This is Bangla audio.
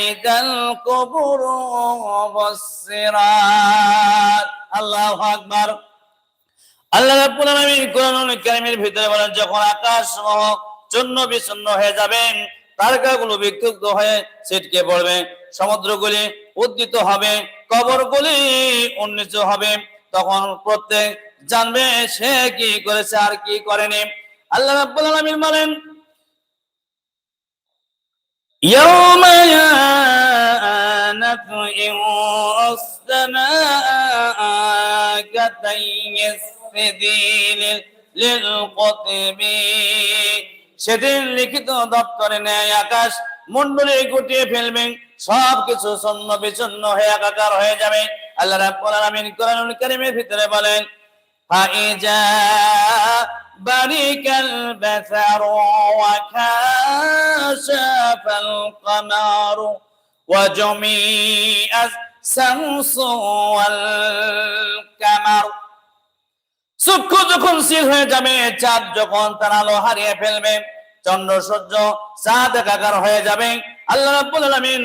القبور والصراط আল্লাহু আকবার। আল্লাহ রাব্বুল আলামিন কোরআনুল কারীমের ভিতরে বলেন, যখন আকাশ চূর্ণ বিচূর্ণ হয়ে যাবে, তারকাগুলো বিক্ষুব্ধ হয়ে ছিটকে পড়বে, সমুদ্রগুলি উদ্দিত হবে, কবরগুলি উন্নীত হবে, তখন প্রত্যেক জানবে সে কি করেছে আর কি করেনি। আল্লাহ রাব্বুল আলামিন বলেন, ইয়াউমা ইয়ানাতু আস-সামাa'u কাতাইয়িস-সিজিল লিল-কুতুবি, সেদিন লিখিত দপ্তরে ন্যায় আকাশ মণ্ডলী গুটিয়ে ফেলবে, সবকিছু ছন্ন বিচ্ছিন্ন হয়ে একাকার হয়ে যাবে। আল্লাহ রাব্বুল আলামিন কোরআনুল কারীমের ভিতরে বলেন, ফাইজা বারিকাল বাসারু ওয়া কাশাফাল কামারু ওয়া জুমিআস শামসু ওয়াল কামার, চক্ষু যখন স্থির হয়ে যাবে, চাঁদ যখন তার আলো হারিয়ে ফেলবে, চন্দ্র সূর্য চাঁদ একাকার হয়ে যাবে। আল্লাহ রাব্বুল আলামিন